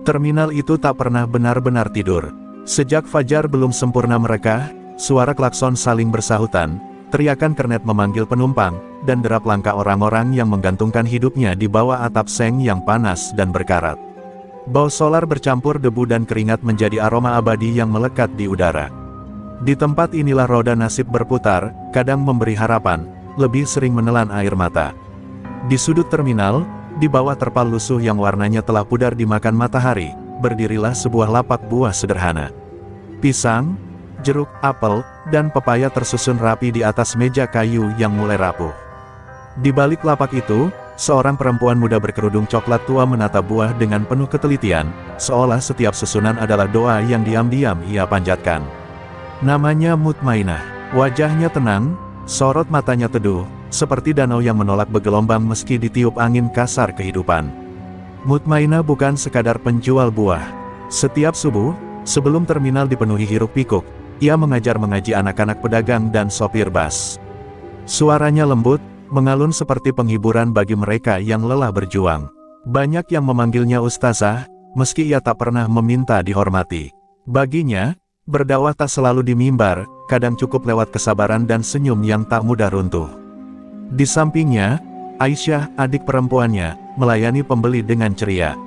Terminal itu tak pernah benar-benar tidur. Sejak fajar belum sempurna merekah, suara klakson saling bersahutan, teriakan kernet memanggil penumpang, dan derap langkah orang-orang yang menggantungkan hidupnya di bawah atap seng yang panas dan berkarat. Bau solar bercampur debu dan keringat menjadi aroma abadi yang melekat di udara. Di tempat inilah roda nasib berputar, kadang memberi harapan, lebih sering menelan air mata. Di sudut terminal, di bawah terpal lusuh yang warnanya telah pudar dimakan matahari, berdirilah sebuah lapak buah sederhana. Pisang, jeruk, apel, dan pepaya tersusun rapi di atas meja kayu yang mulai rapuh. Di balik lapak itu, seorang perempuan muda berkerudung coklat tua menata buah dengan penuh ketelitian, seolah setiap susunan adalah doa yang diam-diam ia panjatkan. Namanya Mutmainah. Wajahnya tenang, sorot matanya teduh, seperti danau yang menolak bergelombang meski ditiup angin kasar kehidupan. Mutmainah bukan sekadar penjual buah. Setiap subuh, sebelum terminal dipenuhi hiruk-pikuk, ia mengaji anak-anak pedagang dan sopir bas. Suaranya lembut, mengalun seperti penghiburan bagi mereka yang lelah berjuang. Banyak yang memanggilnya ustazah, meski ia tak pernah meminta dihormati. Baginya, berdakwah tak selalu di mimbar, kadang cukup lewat kesabaran dan senyum yang tak mudah runtuh. Di sampingnya, Aisyah, adik perempuannya, melayani pembeli dengan ceria.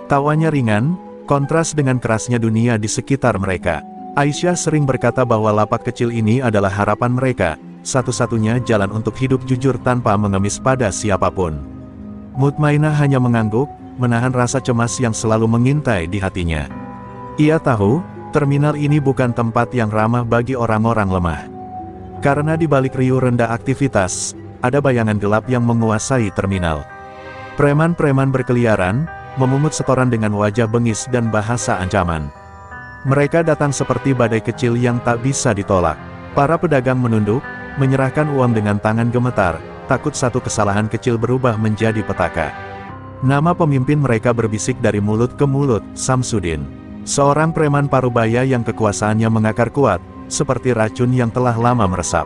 Tawanya ringan, kontras dengan kerasnya dunia di sekitar mereka. Aisyah sering berkata bahwa lapak kecil ini adalah harapan mereka, satu-satunya jalan untuk hidup jujur tanpa mengemis pada siapapun. Mutmainah hanya mengangguk, menahan rasa cemas yang selalu mengintai di hatinya. Ia tahu, terminal ini bukan tempat yang ramah bagi orang-orang lemah. Karena di balik riuh rendah aktivitas, ada bayangan gelap yang menguasai terminal. Preman-preman berkeliaran, memungut setoran dengan wajah bengis dan bahasa ancaman. Mereka datang seperti badai kecil yang tak bisa ditolak. Para pedagang menunduk, menyerahkan uang dengan tangan gemetar, takut satu kesalahan kecil berubah menjadi petaka. Nama pemimpin mereka berbisik dari mulut ke mulut, Samsudin. Seorang preman parubaya yang kekuasaannya mengakar kuat, seperti racun yang telah lama meresap.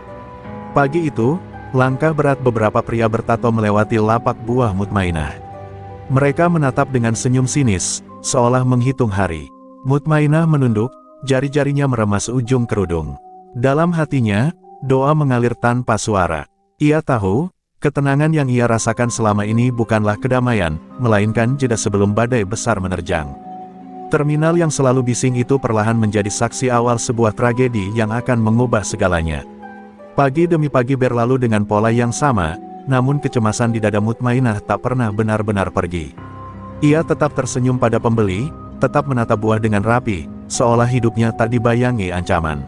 Pagi itu, langkah berat beberapa pria bertato melewati lapak buah Mutmainah. Mereka menatap dengan senyum sinis, seolah menghitung hari. Mutmainah menunduk, jari-jarinya meremas ujung kerudung. Dalam hatinya, doa mengalir tanpa suara. Ia tahu, ketenangan yang ia rasakan selama ini bukanlah kedamaian, melainkan jeda sebelum badai besar menerjang. Terminal yang selalu bising itu perlahan menjadi saksi awal sebuah tragedi yang akan mengubah segalanya. Pagi demi pagi berlalu dengan pola yang sama, namun kecemasan di dada Mutmainah tak pernah benar-benar pergi. Ia tetap tersenyum pada pembeli, tetap menata buah dengan rapi, seolah hidupnya tak dibayangi ancaman.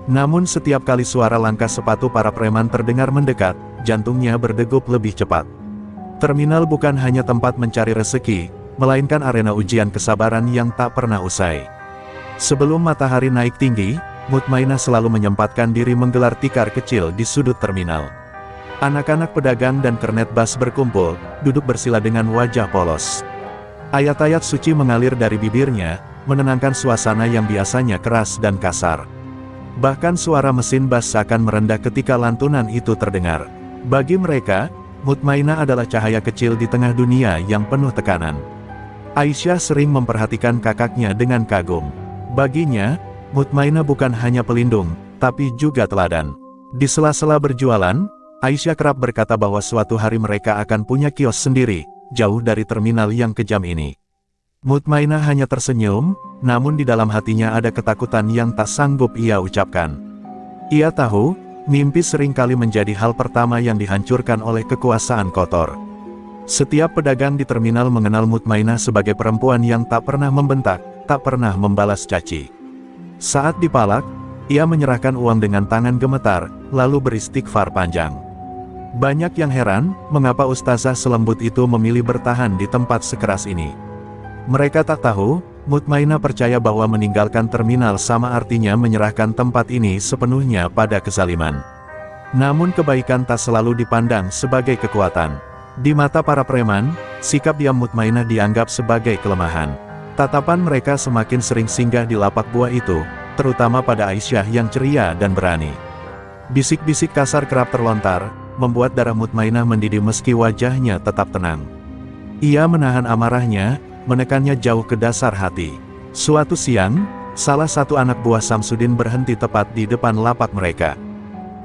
Namun setiap kali suara langkah sepatu para preman terdengar mendekat, jantungnya berdegup lebih cepat. Terminal bukan hanya tempat mencari rezeki, melainkan arena ujian kesabaran yang tak pernah usai. Sebelum matahari naik tinggi, Mutmainah selalu menyempatkan diri menggelar tikar kecil di sudut terminal. Anak-anak pedagang dan kernet bas berkumpul, duduk bersila dengan wajah polos. Ayat-ayat suci mengalir dari bibirnya, menenangkan suasana yang biasanya keras dan kasar. Bahkan suara mesin bas seakan merendah ketika lantunan itu terdengar. Bagi mereka, Mutmainah adalah cahaya kecil di tengah dunia yang penuh tekanan. Aisyah sering memperhatikan kakaknya dengan kagum. Baginya, Mutmainah bukan hanya pelindung, tapi juga teladan. Di sela-sela berjualan, Aisyah kerap berkata bahwa suatu hari mereka akan punya kios sendiri, jauh dari terminal yang kejam ini. Mutmainah hanya tersenyum, namun di dalam hatinya ada ketakutan yang tak sanggup ia ucapkan. Ia tahu, mimpi seringkali menjadi hal pertama yang dihancurkan oleh kekuasaan kotor. Setiap pedagang di terminal mengenal Mutmainah sebagai perempuan yang tak pernah membentak, tak pernah membalas caci. Saat dipalak, ia menyerahkan uang dengan tangan gemetar, lalu beristighfar panjang. Banyak yang heran, mengapa ustazah selembut itu memilih bertahan di tempat sekeras ini. Mereka tak tahu, Mutmainah percaya bahwa meninggalkan terminal sama artinya menyerahkan tempat ini sepenuhnya pada kezaliman. Namun kebaikan tak selalu dipandang sebagai kekuatan. Di mata para preman, sikap diam Mutmainah dianggap sebagai kelemahan. Tatapan mereka semakin sering singgah di lapak buah itu, terutama pada Aisyah yang ceria dan berani. Bisik-bisik kasar kerap terlontar, membuat darah Mutmainah mendidih meski wajahnya tetap tenang. Ia menahan amarahnya, menekannya jauh ke dasar hati. Suatu siang, salah satu anak buah Samsudin berhenti tepat di depan lapak mereka.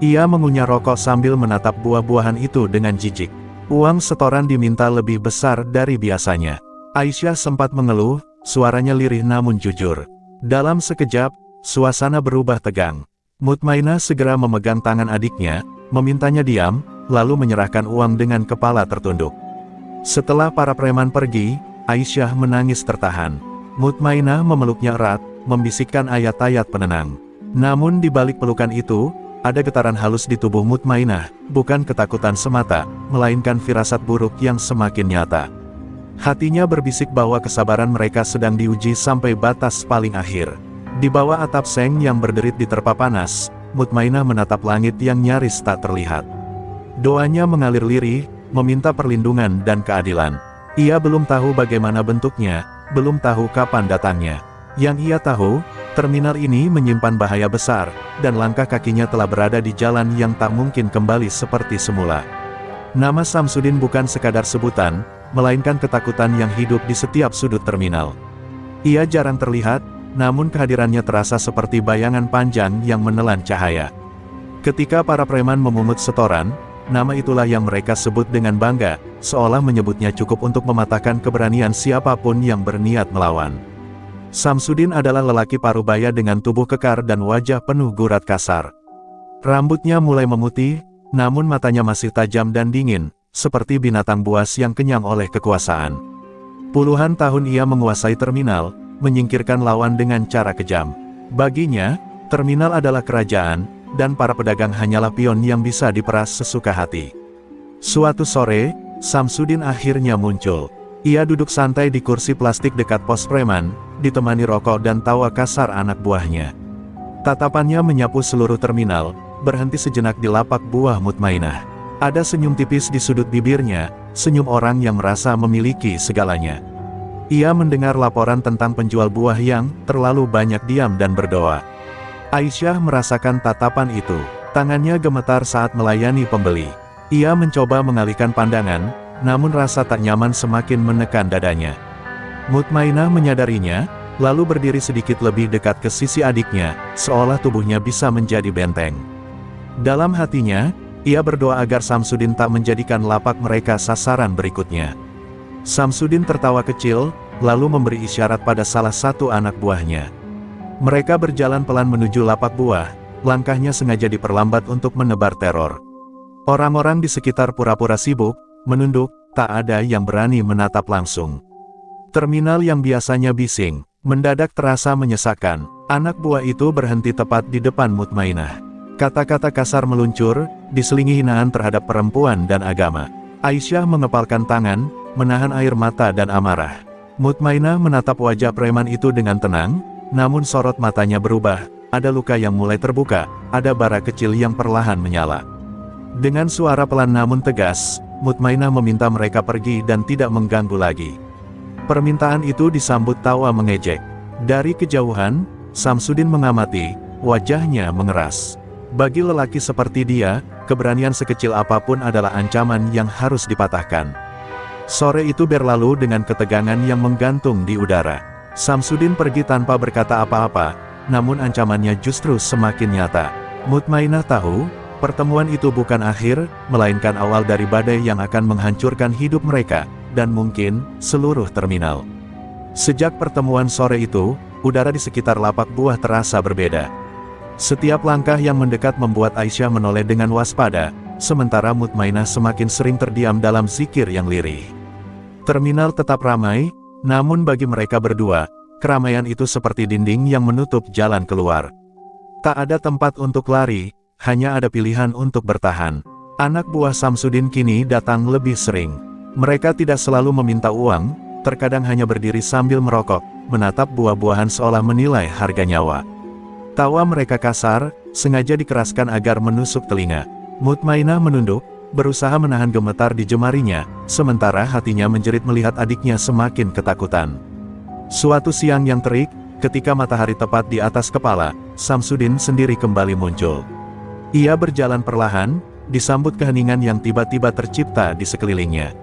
Ia mengunyah rokok sambil menatap buah-buahan itu dengan jijik. Uang setoran diminta lebih besar dari biasanya. Aisyah sempat mengeluh, suaranya lirih namun jujur. Dalam sekejap, suasana berubah tegang. Mutmainah segera memegang tangan adiknya, memintanya diam, lalu menyerahkan uang dengan kepala tertunduk. Setelah para preman pergi, Aisyah menangis tertahan. Mutmainah memeluknya erat, membisikkan ayat-ayat penenang. Namun di balik pelukan itu, ada getaran halus di tubuh Mutmainah, bukan ketakutan semata, melainkan firasat buruk yang semakin nyata. Hatinya berbisik bahwa kesabaran mereka sedang diuji sampai batas paling akhir. Di bawah atap seng yang berderit di terpa panas, Mutmainah menatap langit yang nyaris tak terlihat. Doanya mengalir lirih, meminta perlindungan dan keadilan. Ia belum tahu bagaimana bentuknya, belum tahu kapan datangnya. Yang ia tahu, terminal ini menyimpan bahaya besar, dan langkah kakinya telah berada di jalan yang tak mungkin kembali seperti semula. Nama Samsudin bukan sekadar sebutan, melainkan ketakutan yang hidup di setiap sudut terminal. Ia jarang terlihat, namun kehadirannya terasa seperti bayangan panjang yang menelan cahaya. Ketika para preman memungut setoran, nama itulah yang mereka sebut dengan bangga, seolah menyebutnya cukup untuk mematahkan keberanian siapapun yang berniat melawan. Samsudin adalah lelaki parubaya dengan tubuh kekar dan wajah penuh gurat kasar. Rambutnya mulai memutih, namun matanya masih tajam dan dingin, seperti binatang buas yang kenyang oleh kekuasaan. Puluhan tahun ia menguasai terminal, menyingkirkan lawan dengan cara kejam. Baginya, terminal adalah kerajaan, dan para pedagang hanyalah pion yang bisa diperas sesuka hati. Suatu sore, Samsudin akhirnya muncul. Ia duduk santai di kursi plastik dekat pos preman, ditemani rokok dan tawa kasar anak buahnya. Tatapannya menyapu seluruh terminal, berhenti sejenak di lapak buah Mutmainah. Ada senyum tipis di sudut bibirnya, senyum orang yang merasa memiliki segalanya. Ia mendengar laporan tentang penjual buah yang terlalu banyak diam dan berdoa. Aisyah merasakan tatapan itu. Tangannya gemetar saat melayani pembeli. Ia mencoba mengalihkan pandangan, namun rasa tak nyaman semakin menekan dadanya. Mutmainah menyadarinya, lalu berdiri sedikit lebih dekat ke sisi adiknya, seolah tubuhnya bisa menjadi benteng. Dalam hatinya, ia berdoa agar Samsudin tak menjadikan lapak mereka sasaran berikutnya. Samsudin tertawa kecil, lalu memberi isyarat pada salah satu anak buahnya. Mereka berjalan pelan menuju lapak buah, langkahnya sengaja diperlambat untuk menebar teror. Orang-orang di sekitar pura-pura sibuk, menunduk, tak ada yang berani menatap langsung. Terminal yang biasanya bising, mendadak terasa menyesakkan. Anak buah itu berhenti tepat di depan Mutmainah. Kata-kata kasar meluncur, diselingi hinaan terhadap perempuan dan agama. Aisyah mengepalkan tangan, menahan air mata dan amarah. Mutmainah menatap wajah preman itu dengan tenang, namun sorot matanya berubah, ada luka yang mulai terbuka, ada bara kecil yang perlahan menyala. Dengan suara pelan namun tegas, Mutmainah meminta mereka pergi dan tidak mengganggu lagi. Permintaan itu disambut tawa mengejek. Dari kejauhan, Samsudin mengamati, wajahnya mengeras. Bagi lelaki seperti dia, keberanian sekecil apapun adalah ancaman yang harus dipatahkan. Sore itu berlalu dengan ketegangan yang menggantung di udara. Samsudin pergi tanpa berkata apa-apa, namun ancamannya justru semakin nyata. Mutmainah tahu, pertemuan itu bukan akhir, melainkan awal dari badai yang akan menghancurkan hidup mereka, dan mungkin, seluruh terminal. Sejak pertemuan sore itu, udara di sekitar lapak buah terasa berbeda. Setiap langkah yang mendekat membuat Aisyah menoleh dengan waspada, sementara Mutmainah semakin sering terdiam dalam zikir yang lirih. Terminal tetap ramai, namun bagi mereka berdua, keramaian itu seperti dinding yang menutup jalan keluar. Tak ada tempat untuk lari, hanya ada pilihan untuk bertahan. Anak buah Samsudin kini datang lebih sering. Mereka tidak selalu meminta uang, terkadang hanya berdiri sambil merokok, menatap buah-buahan seolah menilai harga nyawa. Tawa mereka kasar, sengaja dikeraskan agar menusuk telinga. Mutmainah menunduk, berusaha menahan gemetar di jemarinya, sementara hatinya menjerit melihat adiknya semakin ketakutan. Suatu siang yang terik, ketika matahari tepat di atas kepala, Samsudin sendiri kembali muncul. Ia berjalan perlahan, disambut keheningan yang tiba-tiba tercipta di sekelilingnya.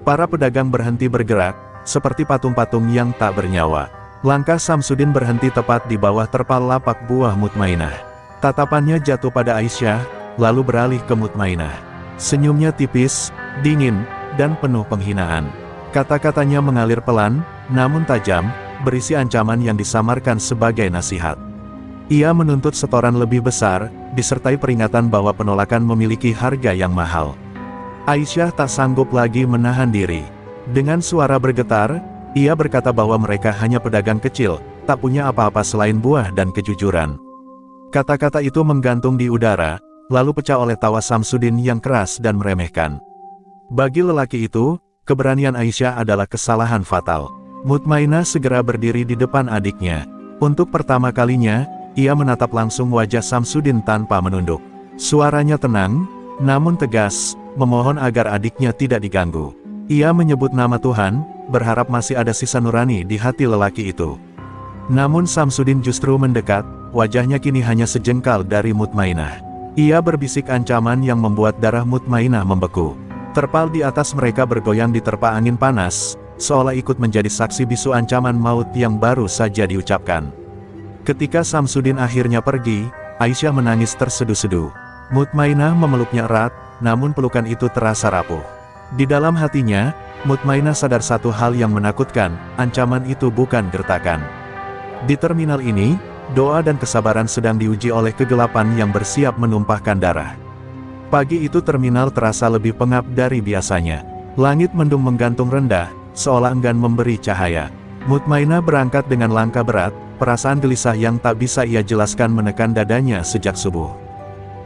Para pedagang berhenti bergerak, seperti patung-patung yang tak bernyawa. Langkah Samsudin berhenti tepat di bawah terpal lapak buah Mutmainah. Tatapannya jatuh pada Aisyah, lalu beralih ke Mutmainah. Senyumnya tipis, dingin, dan penuh penghinaan. Kata-katanya mengalir pelan, namun tajam, berisi ancaman yang disamarkan sebagai nasihat. Ia menuntut setoran lebih besar, disertai peringatan bahwa penolakan memiliki harga yang mahal. Aisyah tak sanggup lagi menahan diri. Dengan suara bergetar, ia berkata bahwa mereka hanya pedagang kecil, tak punya apa-apa selain buah dan kejujuran. Kata-kata itu menggantung di udara, lalu pecah oleh tawa Samsudin yang keras dan meremehkan. Bagi lelaki itu, keberanian Aisyah adalah kesalahan fatal. Mutmainah segera berdiri di depan adiknya. Untuk pertama kalinya, ia menatap langsung wajah Samsudin tanpa menunduk. Suaranya tenang, namun tegas, memohon agar adiknya tidak diganggu. Ia menyebut nama Tuhan, berharap masih ada sisa nurani di hati lelaki itu. Namun Samsudin justru mendekat, wajahnya kini hanya sejengkal dari Mutmainah. Ia berbisik ancaman yang membuat darah Mutmainah membeku. Terpal di atas mereka bergoyang diterpa angin panas, seolah ikut menjadi saksi bisu ancaman maut yang baru saja diucapkan. Ketika Samsudin akhirnya pergi, Aisyah menangis terseduh-seduh. Mutmainah memeluknya erat, namun pelukan itu terasa rapuh. Di dalam hatinya, Mutmainah sadar satu hal yang menakutkan, ancaman itu bukan gertakan. Di terminal ini, doa dan kesabaran sedang diuji oleh kegelapan yang bersiap menumpahkan darah. Pagi itu terminal terasa lebih pengap dari biasanya. Langit mendung menggantung rendah, seolah enggan memberi cahaya. Mutmainah berangkat dengan langkah berat, perasaan gelisah yang tak bisa ia jelaskan menekan dadanya sejak subuh.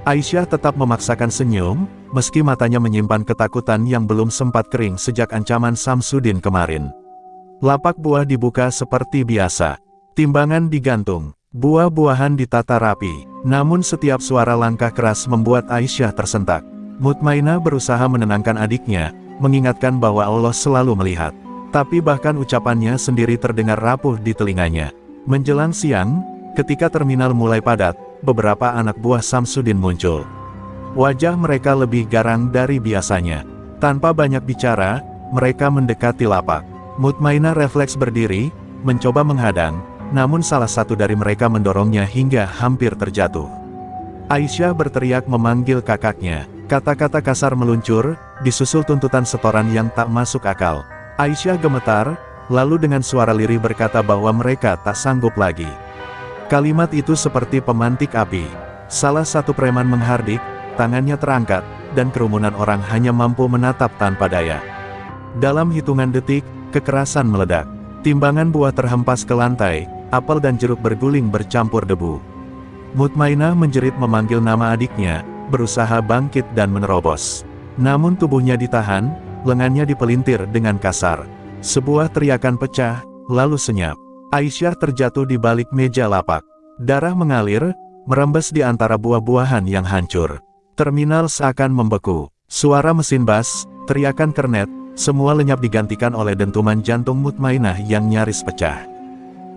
Aisyah tetap memaksakan senyum, meski matanya menyimpan ketakutan yang belum sempat kering sejak ancaman Samsudin kemarin. Lapak buah dibuka seperti biasa. Timbangan digantung, buah-buahan ditata rapi. Namun setiap suara langkah keras membuat Aisyah tersentak. Mutmainah berusaha menenangkan adiknya, mengingatkan bahwa Allah selalu melihat. Tapi bahkan ucapannya sendiri terdengar rapuh di telinganya. Menjelang siang, ketika terminal mulai padat, beberapa anak buah Samsudin muncul. Wajah mereka lebih garang dari biasanya. Tanpa banyak bicara, mereka mendekati lapak. Mutmainah refleks berdiri, mencoba menghadang, namun salah satu dari mereka mendorongnya hingga hampir terjatuh. Aisyah berteriak memanggil kakaknya. Kata-kata kasar meluncur, disusul tuntutan setoran yang tak masuk akal. Aisyah gemetar, lalu dengan suara lirih berkata bahwa mereka tak sanggup lagi. Kalimat itu seperti pemantik api. Salah satu preman menghardik, tangannya terangkat, dan kerumunan orang hanya mampu menatap tanpa daya. Dalam hitungan detik, kekerasan meledak. Timbangan buah terhempas ke lantai, apel dan jeruk berguling bercampur debu. Mutmainah menjerit memanggil nama adiknya, berusaha bangkit dan menerobos. Namun tubuhnya ditahan, lengannya dipelintir dengan kasar. Sebuah teriakan pecah, lalu senyap. Aisyah terjatuh di balik meja lapak. Darah mengalir, merembes di antara buah-buahan yang hancur. Terminal seakan membeku. Suara mesin bas, teriakan kernet, semua lenyap digantikan oleh dentuman jantung Mutmainah yang nyaris pecah.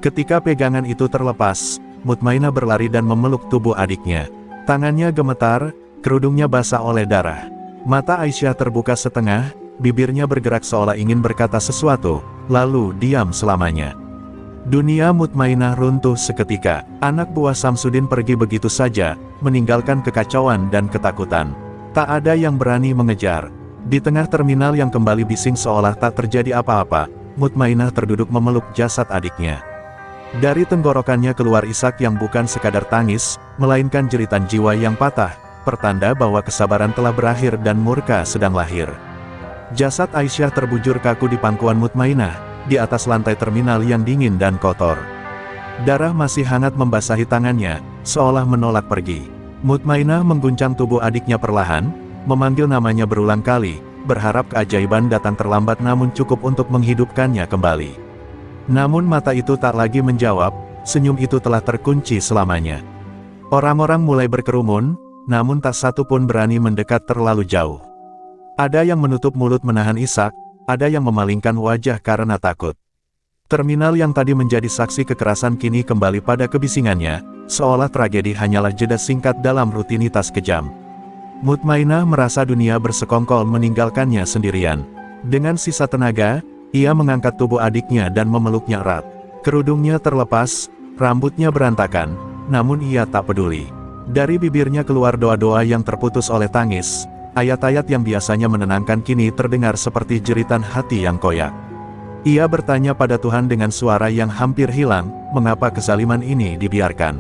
Ketika pegangan itu terlepas, Mutmainah berlari dan memeluk tubuh adiknya. Tangannya gemetar, kerudungnya basah oleh darah. Mata Aisyah terbuka setengah, bibirnya bergerak seolah ingin berkata sesuatu, lalu diam selamanya. Dunia Mutmainah runtuh seketika. Anak buah Samsudin pergi begitu saja, meninggalkan kekacauan dan ketakutan. Tak ada yang berani mengejar. Di tengah terminal yang kembali bising seolah tak terjadi apa-apa, Mutmainah terduduk memeluk jasad adiknya. Dari tenggorokannya keluar isak yang bukan sekadar tangis, melainkan jeritan jiwa yang patah, pertanda bahwa kesabaran telah berakhir dan murka sedang lahir. Jasad Aisyah terbujur kaku di pangkuan Mutmainah, di atas lantai terminal yang dingin dan kotor. Darah masih hangat membasahi tangannya, seolah menolak pergi. Mutmainah mengguncang tubuh adiknya perlahan, memanggil namanya berulang kali, berharap keajaiban datang terlambat namun cukup untuk menghidupkannya kembali. Namun mata itu tak lagi menjawab, senyum itu telah terkunci selamanya. Orang-orang mulai berkerumun, namun tak satu pun berani mendekat terlalu jauh. Ada yang menutup mulut menahan isak, ada yang memalingkan wajah karena takut. Terminal yang tadi menjadi saksi kekerasan kini kembali pada kebisingannya, seolah tragedi hanyalah jeda singkat dalam rutinitas kejam. Mutmainah merasa dunia bersekongkol meninggalkannya sendirian. Dengan sisa tenaga, Ia mengangkat tubuh adiknya dan memeluknya erat. Kerudungnya terlepas, rambutnya berantakan, namun ia tak peduli. Dari bibirnya keluar doa-doa yang terputus oleh tangis. Ayat-ayat yang biasanya menenangkan kini terdengar seperti jeritan hati yang koyak. Ia bertanya pada Tuhan dengan suara yang hampir hilang, mengapa kezaliman ini dibiarkan.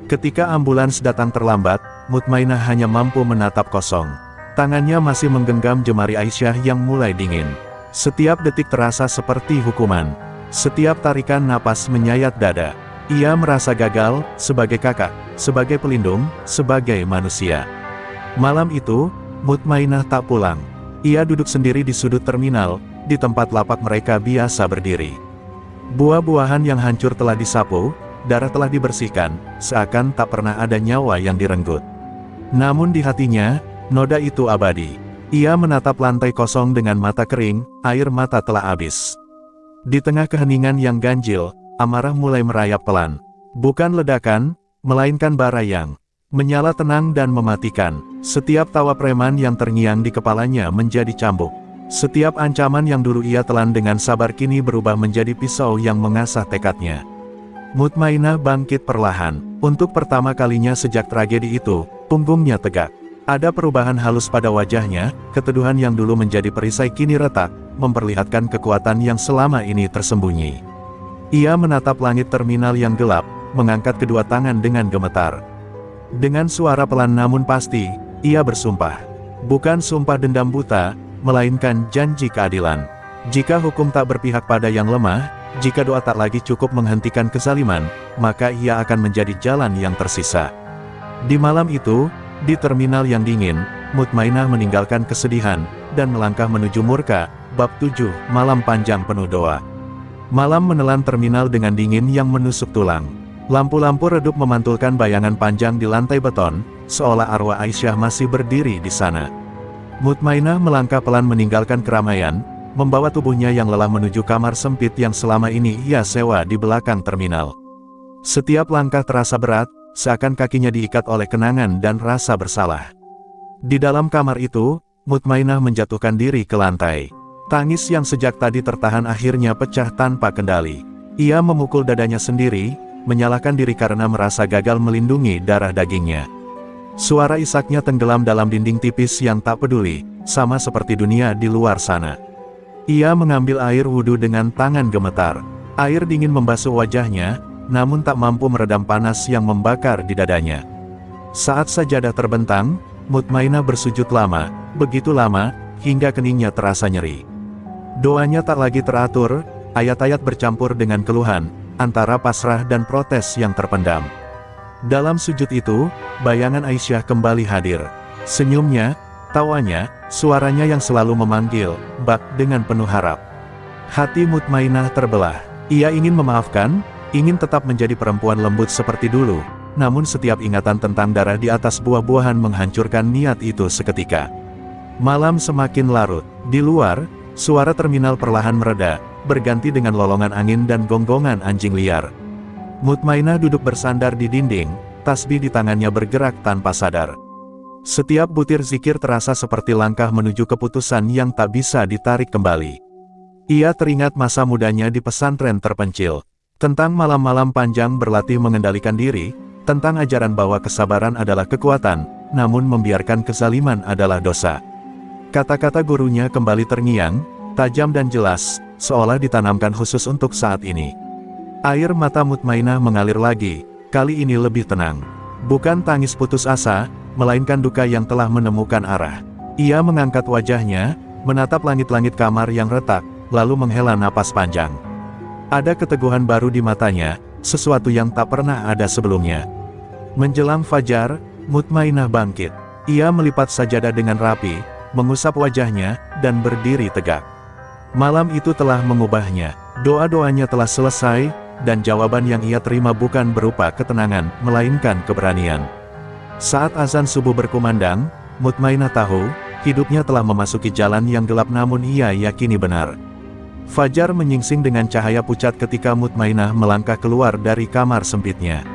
Ketika ambulans datang terlambat, Mutmainah hanya mampu menatap kosong. Tangannya masih menggenggam jemari Aisyah yang mulai dingin. Setiap detik terasa seperti hukuman. Setiap tarikan napas menyayat dada. Ia merasa gagal, sebagai kakak, sebagai pelindung, sebagai manusia. Malam itu, Mutmainah tak pulang. Ia duduk sendiri di sudut terminal, di tempat lapak mereka biasa berdiri. Buah-buahan yang hancur telah disapu, darah telah dibersihkan, seakan tak pernah ada nyawa yang direnggut. Namun di hatinya, noda itu abadi. Ia menatap lantai kosong dengan mata kering, air mata telah habis. Di tengah keheningan yang ganjil, amarah mulai merayap pelan. Bukan ledakan, melainkan bara yang menyala tenang dan mematikan. Setiap tawa preman yang terngiang di kepalanya menjadi cambuk. Setiap ancaman yang dulu ia telan dengan sabar kini berubah menjadi pisau yang mengasah tekadnya. Mutmainah bangkit perlahan. Untuk pertama kalinya sejak tragedi itu, punggungnya tegak. Ada perubahan halus pada wajahnya, keteduhan yang dulu menjadi perisai kini retak, memperlihatkan kekuatan yang selama ini tersembunyi. Ia menatap langit terminal yang gelap, mengangkat kedua tangan dengan gemetar. Dengan suara pelan namun pasti, ia bersumpah. Bukan sumpah dendam buta, melainkan janji keadilan. Jika hukum tak berpihak pada yang lemah, jika doa tak lagi cukup menghentikan kezaliman, maka ia akan menjadi jalan yang tersisa. Di malam itu, di terminal yang dingin, Mutmainah meninggalkan kesedihan, dan melangkah menuju Murka, bab 7, malam panjang penuh doa. Malam menelan terminal dengan dingin yang menusuk tulang. Lampu-lampu redup memantulkan bayangan panjang di lantai beton, seolah arwah Aisyah masih berdiri di sana. Mutmainah melangkah pelan meninggalkan keramaian, membawa tubuhnya yang lelah menuju kamar sempit yang selama ini ia sewa di belakang terminal. Setiap langkah terasa berat, seakan kakinya diikat oleh kenangan dan rasa bersalah. Di dalam kamar itu, Mutmainah menjatuhkan diri ke lantai. Tangis yang sejak tadi tertahan akhirnya pecah tanpa kendali. Ia memukul dadanya sendiri, menyalahkan diri karena merasa gagal melindungi darah dagingnya. Suara isaknya tenggelam dalam dinding tipis yang tak peduli, sama seperti dunia di luar sana. Ia mengambil air wudhu dengan tangan gemetar. Air dingin membasuh wajahnya, namun tak mampu meredam panas yang membakar di dadanya. Saat sajadah terbentang, Mutmainah bersujud lama, begitu lama, hingga keningnya terasa nyeri. Doanya tak lagi teratur, ayat-ayat bercampur dengan keluhan, antara pasrah dan protes yang terpendam. Dalam sujud itu, bayangan Aisyah kembali hadir. Senyumnya, tawanya, suaranya yang selalu memanggil, "Bak," dengan penuh harap. Hati Mutmainah terbelah. Ia ingin memaafkan, ingin tetap menjadi perempuan lembut seperti dulu, namun setiap ingatan tentang darah di atas buah-buahan menghancurkan niat itu seketika. Malam semakin larut. Di luar, suara terminal perlahan mereda, berganti dengan lolongan angin dan gonggongan anjing liar. Mutmainah duduk bersandar di dinding, tasbih di tangannya bergerak tanpa sadar. Setiap butir zikir terasa seperti langkah menuju keputusan yang tak bisa ditarik kembali. Ia teringat masa mudanya di pesantren terpencil, tentang malam-malam panjang berlatih mengendalikan diri, tentang ajaran bahwa kesabaran adalah kekuatan, namun membiarkan kezaliman adalah dosa. Kata-kata gurunya kembali terngiang, tajam dan jelas, seolah ditanamkan khusus untuk saat ini. Air mata Mutmainah mengalir lagi, kali ini lebih tenang. Bukan tangis putus asa, melainkan duka yang telah menemukan arah. Ia mengangkat wajahnya, menatap langit-langit kamar yang retak, lalu menghela napas panjang. Ada keteguhan baru di matanya, sesuatu yang tak pernah ada sebelumnya. Menjelang fajar, Mutmainah bangkit. Ia melipat sajadah dengan rapi, mengusap wajahnya, dan berdiri tegak. Malam itu telah mengubahnya. Doa-doanya telah selesai, dan jawaban yang ia terima bukan berupa ketenangan, melainkan keberanian. Saat azan subuh berkumandang, Mutmainah tahu, hidupnya telah memasuki jalan yang gelap namun ia yakini benar. Fajar menyingsing dengan cahaya pucat ketika Mutmainah melangkah keluar dari kamar sempitnya.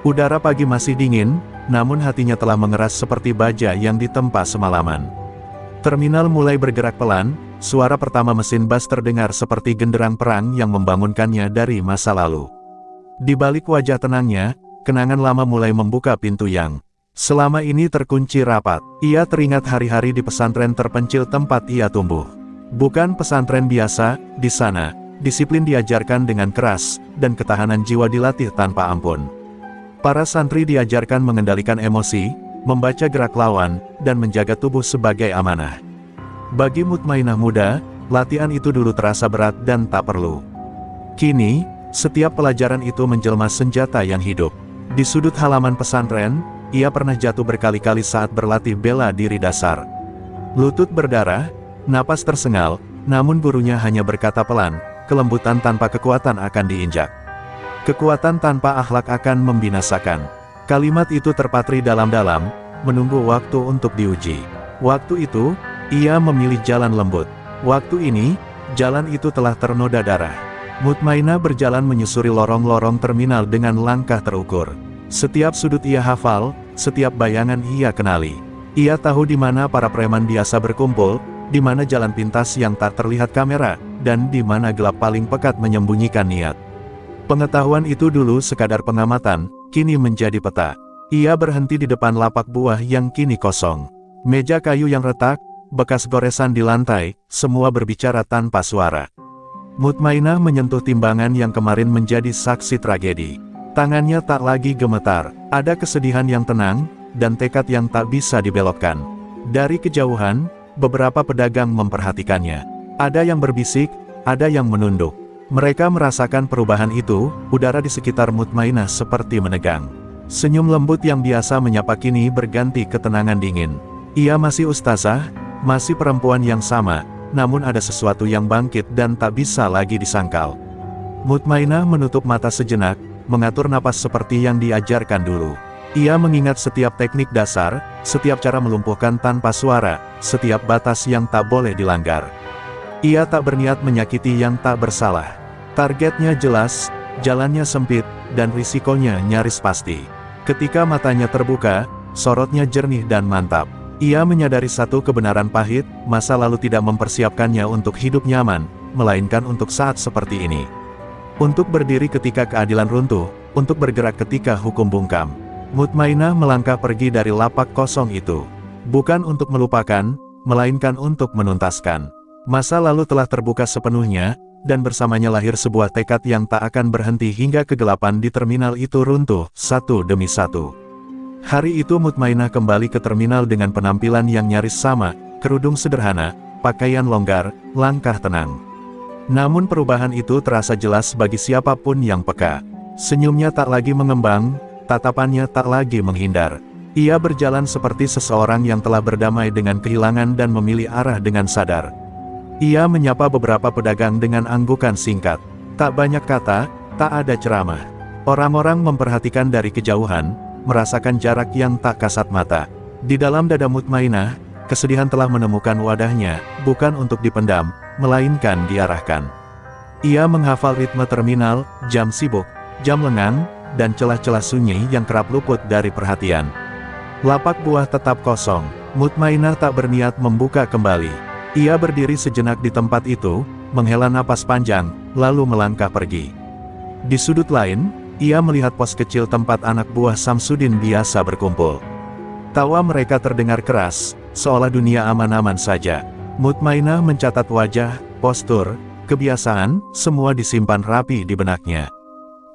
Udara pagi masih dingin, namun hatinya telah mengeras seperti baja yang ditempa semalaman. Terminal mulai bergerak pelan, suara pertama mesin bas terdengar seperti genderang perang yang membangunkannya dari masa lalu. Di balik wajah tenangnya, kenangan lama mulai membuka pintu yang selama ini terkunci rapat. Ia teringat hari-hari di pesantren terpencil tempat ia tumbuh. Bukan pesantren biasa, di sana, disiplin diajarkan dengan keras, dan ketahanan jiwa dilatih tanpa ampun. Para santri diajarkan mengendalikan emosi, membaca gerak lawan, dan menjaga tubuh sebagai amanah. Bagi Mutmainah muda, latihan itu dulu terasa berat dan tak perlu. Kini, setiap pelajaran itu menjelma senjata yang hidup. Di sudut halaman pesantren, ia pernah jatuh berkali-kali saat berlatih bela diri dasar. Lutut berdarah, napas tersengal, namun gurunya hanya berkata pelan, kelembutan tanpa kekuatan akan diinjak. Kekuatan tanpa akhlak akan membinasakan. Kalimat itu terpatri dalam-dalam, menunggu waktu untuk diuji. Waktu itu, ia memilih jalan lembut. Waktu ini, jalan itu telah ternoda darah. Mutmainah berjalan menyusuri lorong-lorong terminal dengan langkah terukur. Setiap sudut ia hafal, setiap bayangan ia kenali. Ia tahu di mana para preman biasa berkumpul, di mana jalan pintas yang tak terlihat kamera, dan di mana gelap paling pekat menyembunyikan niat. Pengetahuan itu dulu sekadar pengamatan, kini menjadi peta. Ia berhenti di depan lapak buah yang kini kosong. Meja kayu yang retak, bekas goresan di lantai, semua berbicara tanpa suara. Mutmainah menyentuh timbangan yang kemarin menjadi saksi tragedi. Tangannya tak lagi gemetar, ada kesedihan yang tenang, dan tekad yang tak bisa dibelokkan. Dari kejauhan, beberapa pedagang memperhatikannya. Ada yang berbisik, ada yang menunduk. Mereka merasakan perubahan itu, udara di sekitar Mutmainah seperti menegang. Senyum lembut yang biasa menyapa kini berganti ketenangan dingin. Ia masih ustazah, masih perempuan yang sama, namun ada sesuatu yang bangkit dan tak bisa lagi disangkal. Mutmainah menutup mata sejenak, mengatur napas seperti yang diajarkan dulu. Ia mengingat setiap teknik dasar, setiap cara melumpuhkan tanpa suara, setiap batas yang tak boleh dilanggar. Ia tak berniat menyakiti yang tak bersalah. Targetnya jelas, jalannya sempit, dan risikonya nyaris pasti. Ketika matanya terbuka, sorotnya jernih dan mantap. Ia menyadari satu kebenaran pahit, masa lalu tidak mempersiapkannya untuk hidup nyaman, melainkan untuk saat seperti ini. Untuk berdiri ketika keadilan runtuh, untuk bergerak ketika hukum bungkam. Mutmainah melangkah pergi dari lapak kosong itu. Bukan untuk melupakan, melainkan untuk menuntaskan. Masa lalu telah terbuka sepenuhnya, dan bersamanya lahir sebuah tekad yang tak akan berhenti hingga kegelapan di terminal itu runtuh, satu demi satu. Hari itu Mutmainah kembali ke terminal dengan penampilan yang nyaris sama, kerudung sederhana, pakaian longgar, langkah tenang. Namun perubahan itu terasa jelas bagi siapapun yang peka. Senyumnya tak lagi mengembang, tatapannya tak lagi menghindar. Ia berjalan seperti seseorang yang telah berdamai dengan kehilangan dan memilih arah dengan sadar. Ia menyapa beberapa pedagang dengan anggukan singkat. Tak banyak kata, tak ada ceramah. Orang-orang memperhatikan dari kejauhan, merasakan jarak yang tak kasat mata. Di dalam dada Mutmainah, kesedihan telah menemukan wadahnya, bukan untuk dipendam, melainkan diarahkan. Ia menghafal ritme terminal, jam sibuk, jam lengang, dan celah-celah sunyi yang kerap luput dari perhatian. Lapak buah tetap kosong. Mutmainah tak berniat membuka kembali. Ia berdiri sejenak di tempat itu, menghela napas panjang, lalu melangkah pergi. Di sudut lain, ia melihat pos kecil tempat anak buah Samsudin biasa berkumpul. Tawa mereka terdengar keras, seolah dunia aman-aman saja. Mutmainah mencatat wajah, postur, kebiasaan, semua disimpan rapi di benaknya.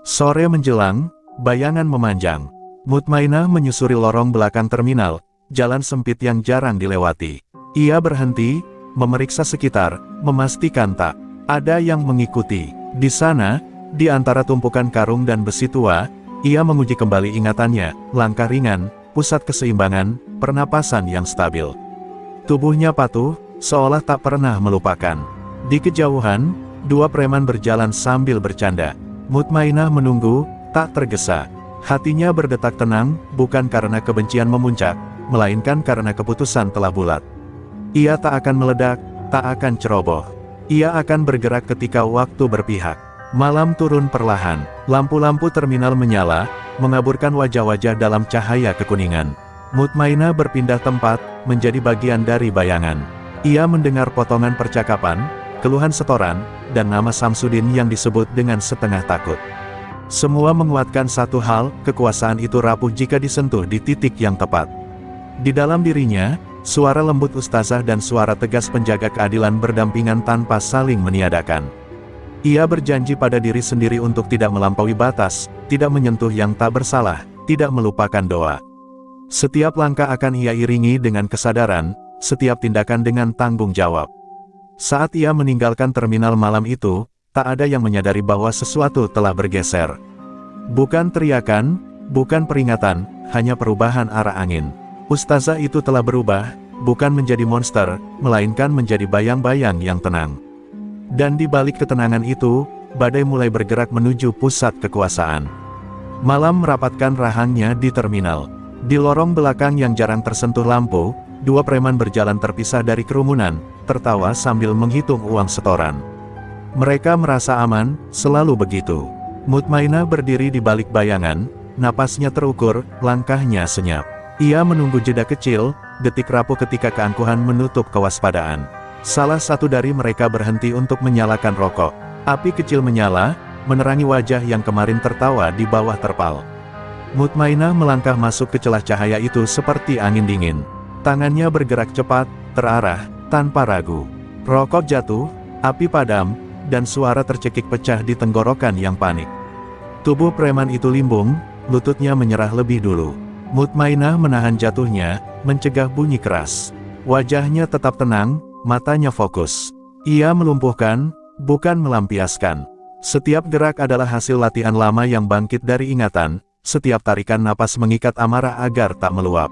Sore menjelang, bayangan memanjang. Mutmainah menyusuri lorong belakang terminal, jalan sempit yang jarang dilewati. Ia berhenti, memeriksa sekitar, memastikan tak ada yang mengikuti. Di sana, di antara tumpukan karung dan besi tua, ia menguji kembali ingatannya, langkah ringan, pusat keseimbangan, pernapasan yang stabil. Tubuhnya patuh, seolah tak pernah melupakan. Di kejauhan, dua preman berjalan sambil bercanda. Mutmainah menunggu, tak tergesa. Hatinya berdetak tenang, bukan karena kebencian memuncak, melainkan karena keputusan telah bulat. Ia tak akan meledak, tak akan ceroboh. Ia akan bergerak ketika waktu berpihak. Malam turun perlahan, lampu-lampu terminal menyala, mengaburkan wajah-wajah dalam cahaya kekuningan. Mutmainah berpindah tempat, menjadi bagian dari bayangan. Ia mendengar potongan percakapan, keluhan setoran, dan nama Samsudin yang disebut dengan setengah takut. Semua menguatkan satu hal, kekuasaan itu rapuh jika disentuh di titik yang tepat. Di dalam dirinya, suara lembut ustazah dan suara tegas penjaga keadilan berdampingan tanpa saling meniadakan. Ia berjanji pada diri sendiri untuk tidak melampaui batas, tidak menyentuh yang tak bersalah, tidak melupakan doa. Setiap langkah akan ia iringi dengan kesadaran, setiap tindakan dengan tanggung jawab. Saat ia meninggalkan terminal malam itu, tak ada yang menyadari bahwa sesuatu telah bergeser. Bukan teriakan, bukan peringatan, hanya perubahan arah angin. Ustazah itu telah berubah, bukan menjadi monster, melainkan menjadi bayang-bayang yang tenang. Dan di balik ketenangan itu, badai mulai bergerak menuju pusat kekuasaan. Malam merapatkan rahangnya di terminal. Di lorong belakang yang jarang tersentuh lampu, dua preman berjalan terpisah dari kerumunan, tertawa sambil menghitung uang setoran. Mereka merasa aman, selalu begitu. Mutmainah berdiri di balik bayangan, napasnya terukur, langkahnya senyap. Ia menunggu jeda kecil, detik rapuh ketika keangkuhan menutup kewaspadaan. Salah satu dari mereka berhenti untuk menyalakan rokok. Api kecil menyala, menerangi wajah yang kemarin tertawa di bawah terpal. Mutmainah melangkah masuk ke celah cahaya itu seperti angin dingin. Tangannya bergerak cepat, terarah, tanpa ragu. Rokok jatuh, api padam, dan suara tercekik pecah di tenggorokan yang panik. Tubuh preman itu limbung, lututnya menyerah lebih dulu. Mutmainah menahan jatuhnya, mencegah bunyi keras. Wajahnya tetap tenang, matanya fokus. Ia melumpuhkan, bukan melampiaskan. Setiap gerak adalah hasil latihan lama yang bangkit dari ingatan, setiap tarikan napas mengikat amarah agar tak meluap.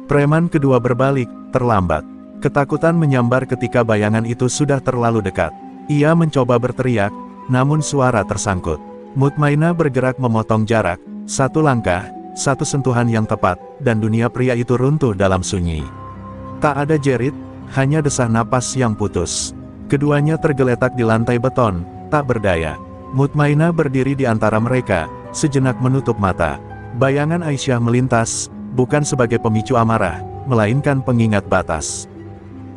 Preman kedua berbalik, terlambat. Ketakutan menyambar ketika bayangan itu sudah terlalu dekat. Ia mencoba berteriak, namun suara tersangkut. Mutmainah bergerak memotong jarak, satu langkah, satu sentuhan yang tepat, dan dunia pria itu runtuh dalam sunyi. Tak ada jerit, hanya desah napas yang putus. Keduanya tergeletak di lantai beton, tak berdaya. Mutmainah berdiri di antara mereka, sejenak menutup mata. Bayangan Aisyah melintas, bukan sebagai pemicu amarah, melainkan pengingat batas.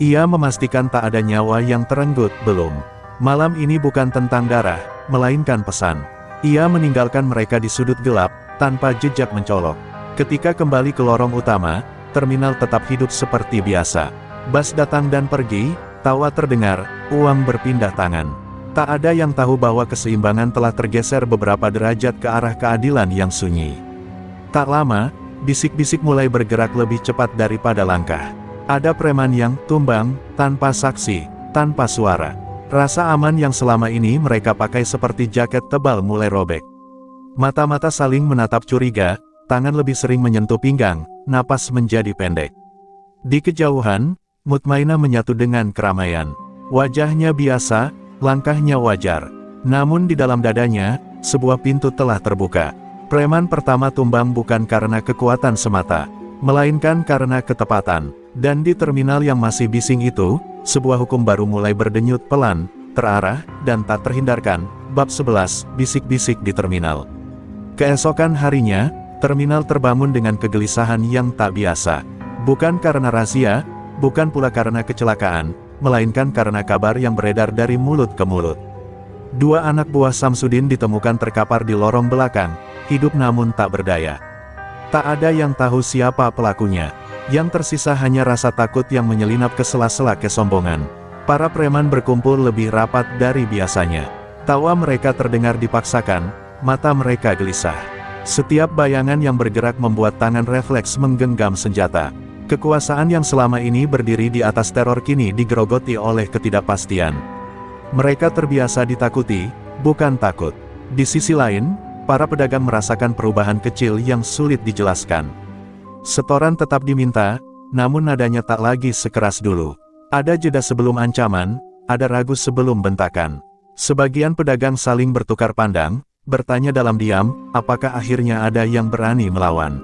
Ia memastikan tak ada nyawa yang terenggut, belum. Malam ini bukan tentang darah, melainkan pesan. Ia meninggalkan mereka di sudut gelap, tanpa jejak mencolok. Ketika kembali ke lorong utama, terminal tetap hidup seperti biasa. Bas datang dan pergi, tawa terdengar, uang berpindah tangan. Tak ada yang tahu bahwa keseimbangan telah tergeser beberapa derajat ke arah keadilan yang sunyi. Tak lama, bisik-bisik mulai bergerak lebih cepat daripada langkah. Ada preman yang tumbang, tanpa saksi, tanpa suara. Rasa aman yang selama ini mereka pakai seperti jaket tebal mulai robek. Mata-mata saling menatap curiga, tangan lebih sering menyentuh pinggang, napas menjadi pendek. Di kejauhan, Mutmainah menyatu dengan keramaian. Wajahnya biasa, langkahnya wajar. Namun di dalam dadanya, sebuah pintu telah terbuka. Preman pertama tumbang bukan karena kekuatan semata, melainkan karena ketepatan. Dan di terminal yang masih bising itu, sebuah hukum baru mulai berdenyut pelan, terarah, dan tak terhindarkan. Bab 11, bisik-bisik di terminal. Keesokan harinya, terminal terbangun dengan kegelisahan yang tak biasa. Bukan karena razia, bukan pula karena kecelakaan, melainkan karena kabar yang beredar dari mulut ke mulut. Dua anak buah Samsudin ditemukan terkapar di lorong belakang, hidup namun tak berdaya. Tak ada yang tahu siapa pelakunya. Yang tersisa hanya rasa takut yang menyelinap ke sela-sela kesombongan. Para preman berkumpul lebih rapat dari biasanya. Tawa mereka terdengar dipaksakan, mata mereka gelisah. Setiap bayangan yang bergerak membuat tangan refleks menggenggam senjata. Kekuasaan yang selama ini berdiri di atas teror kini digerogoti oleh ketidakpastian. Mereka terbiasa ditakuti, bukan takut. Di sisi lain, para pedagang merasakan perubahan kecil yang sulit dijelaskan. Setoran tetap diminta, namun nadanya tak lagi sekeras dulu. Ada jeda sebelum ancaman, ada ragu sebelum bentakan. Sebagian pedagang saling bertukar pandang, bertanya dalam diam, apakah akhirnya ada yang berani melawan.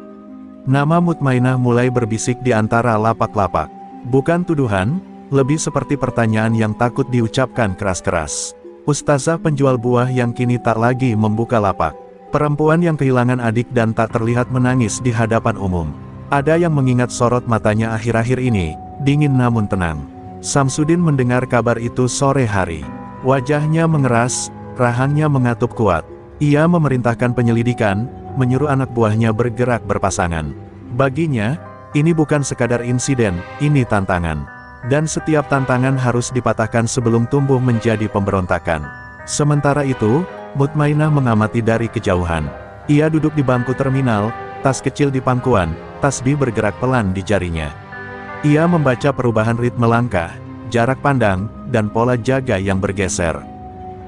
Nama Mutmainah mulai berbisik di antara lapak-lapak. Bukan tuduhan, lebih seperti pertanyaan yang takut diucapkan keras-keras. Ustazah penjual buah yang kini tak lagi membuka lapak. Perempuan yang kehilangan adik dan tak terlihat menangis di hadapan umum. Ada yang mengingat sorot matanya akhir-akhir ini, dingin namun tenang. Samsudin mendengar kabar itu sore hari. Wajahnya mengeras, rahangnya mengatup kuat. Ia memerintahkan penyelidikan, menyuruh anak buahnya bergerak berpasangan. Baginya, ini bukan sekadar insiden, ini tantangan. Dan setiap tantangan harus dipatahkan sebelum tumbuh menjadi pemberontakan. Sementara itu, Mutmainah mengamati dari kejauhan. Ia duduk di bangku terminal, tas kecil di pangkuan, tasbih bergerak pelan di jarinya. Ia membaca perubahan ritme langkah, jarak pandang, dan pola jaga yang bergeser.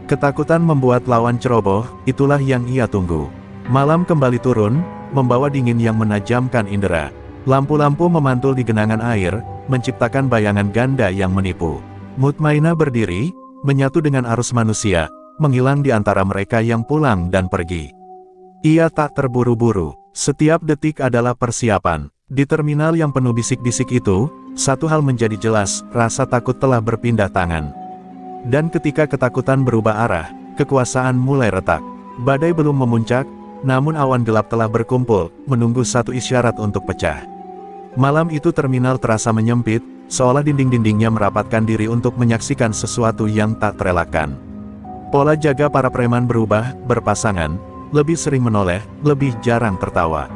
Ketakutan membuat lawan ceroboh, itulah yang ia tunggu. Malam kembali turun, membawa dingin yang menajamkan indera. Lampu-lampu memantul di genangan air, menciptakan bayangan ganda yang menipu. Mutmainah berdiri, menyatu dengan arus manusia, menghilang di antara mereka yang pulang dan pergi. Ia tak terburu-buru, setiap detik adalah persiapan. Di terminal yang penuh bisik-bisik itu, satu hal menjadi jelas, rasa takut telah berpindah tangan. Dan ketika ketakutan berubah arah, kekuasaan mulai retak. Badai belum memuncak, namun awan gelap telah berkumpul, menunggu satu isyarat untuk pecah. Malam itu terminal terasa menyempit, seolah dinding-dindingnya merapatkan diri untuk menyaksikan sesuatu yang tak terelakkan. Pola jaga para preman berubah, berpasangan, lebih sering menoleh, lebih jarang tertawa.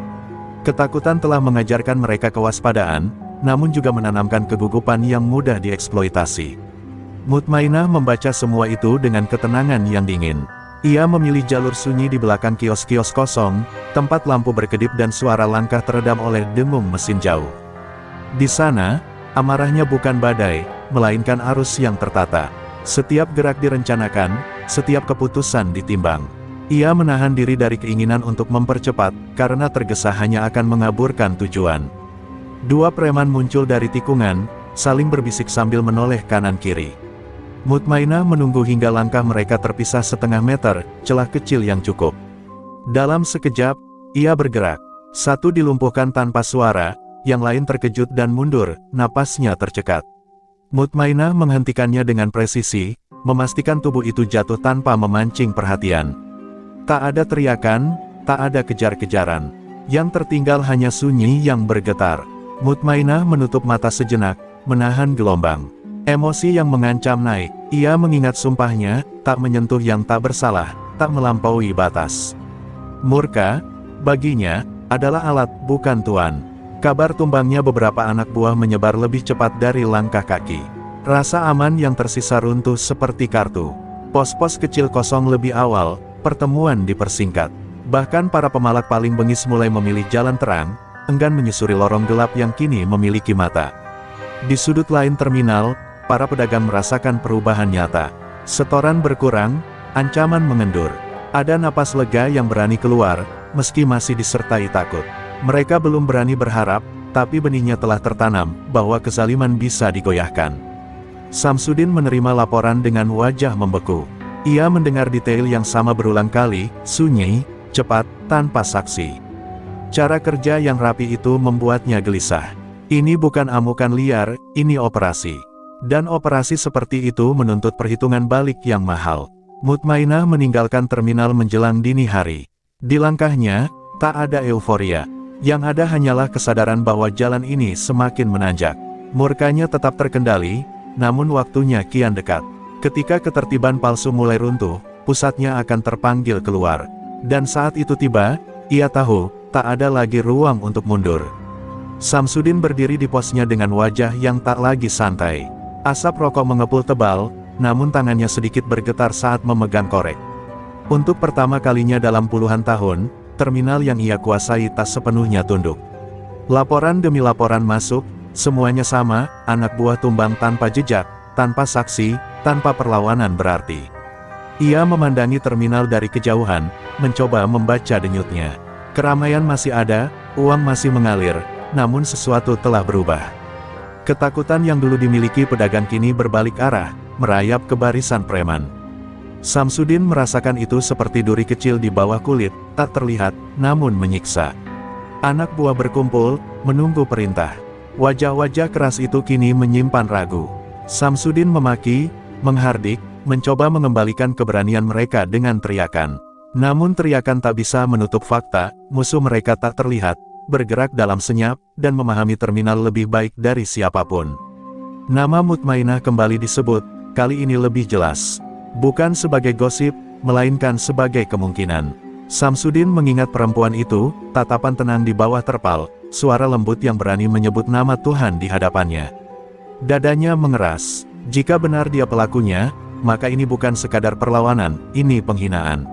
Ketakutan telah mengajarkan mereka kewaspadaan, namun juga menanamkan kegugupan yang mudah dieksploitasi. Mutmainah membaca semua itu dengan ketenangan yang dingin. Ia memilih jalur sunyi di belakang kios-kios kosong, tempat lampu berkedip dan suara langkah teredam oleh dengung mesin jauh. Di sana, amarahnya bukan badai, melainkan arus yang tertata. Setiap gerak direncanakan, setiap keputusan ditimbang. Ia menahan diri dari keinginan untuk mempercepat, karena tergesa hanya akan mengaburkan tujuan. Dua preman muncul dari tikungan, saling berbisik sambil menoleh kanan-kiri. Mutmainah menunggu hingga langkah mereka terpisah setengah meter, celah kecil yang cukup. Dalam sekejap, ia bergerak. Satu dilumpuhkan tanpa suara, yang lain terkejut dan mundur, napasnya tercekat. Mutmainah menghentikannya dengan presisi, memastikan tubuh itu jatuh tanpa memancing perhatian. Tak ada teriakan, tak ada kejar-kejaran. Yang tertinggal hanya sunyi yang bergetar. Mutmainah menutup mata sejenak, menahan gelombang. Emosi yang mengancam naik. Ia mengingat sumpahnya, tak menyentuh yang tak bersalah, tak melampaui batas. Murka, baginya, adalah alat, bukan tuan. Kabar tumbangnya beberapa anak buah menyebar lebih cepat dari langkah kaki. Rasa aman yang tersisa runtuh seperti kartu. Pos-pos kecil kosong lebih awal, pertemuan dipersingkat. Bahkan para pemalak paling bengis mulai memilih jalan terang, enggan menyusuri lorong gelap yang kini memiliki mata. Di sudut lain terminal, para pedagang merasakan perubahan nyata. Setoran berkurang, ancaman mengendur. Ada napas lega yang berani keluar, meski masih disertai takut. Mereka belum berani berharap, tapi benihnya telah tertanam, bahwa kezaliman bisa digoyahkan. Samsudin menerima laporan dengan wajah membeku. Ia mendengar detail yang sama berulang kali, sunyi, cepat, tanpa saksi. Cara kerja yang rapi itu membuatnya gelisah. Ini bukan amukan liar, ini operasi. Dan operasi seperti itu menuntut perhitungan balik yang mahal. Mutmainah meninggalkan terminal menjelang dini hari. Di langkahnya, tak ada euforia. Yang ada hanyalah kesadaran bahwa jalan ini semakin menanjak. Murkanya tetap terkendali, namun waktunya kian dekat. Ketika ketertiban palsu mulai runtuh, pusatnya akan terpanggil keluar. Dan saat itu tiba, ia tahu, tak ada lagi ruang untuk mundur. Samsudin berdiri di posnya dengan wajah yang tak lagi santai. Asap rokok mengepul tebal, namun tangannya sedikit bergetar saat memegang korek. Untuk pertama kalinya dalam puluhan tahun, terminal yang ia kuasai tak sepenuhnya tunduk. Laporan demi laporan masuk, semuanya sama, anak buah tumbang tanpa jejak, tanpa saksi, tanpa perlawanan berarti. Ia memandangi terminal dari kejauhan, mencoba membaca denyutnya. Keramaian masih ada, uang masih mengalir, namun sesuatu telah berubah. Ketakutan yang dulu dimiliki pedagang kini berbalik arah, merayap ke barisan preman. Samsudin merasakan itu seperti duri kecil di bawah kulit, tak terlihat, namun menyiksa. Anak buah berkumpul, menunggu perintah. Wajah-wajah keras itu kini menyimpan ragu. Samsudin memaki, menghardik, mencoba mengembalikan keberanian mereka dengan teriakan. Namun teriakan tak bisa menutup fakta, musuh mereka tak terlihat, bergerak dalam senyap, dan memahami terminal lebih baik dari siapapun. Nama Mutmainah kembali disebut, kali ini lebih jelas. Bukan sebagai gosip, melainkan sebagai kemungkinan. Samsudin mengingat perempuan itu, tatapan tenang di bawah terpal, suara lembut yang berani menyebut nama Tuhan di hadapannya. Dadanya mengeras. Jika benar dia pelakunya, maka ini bukan sekadar perlawanan, ini penghinaan.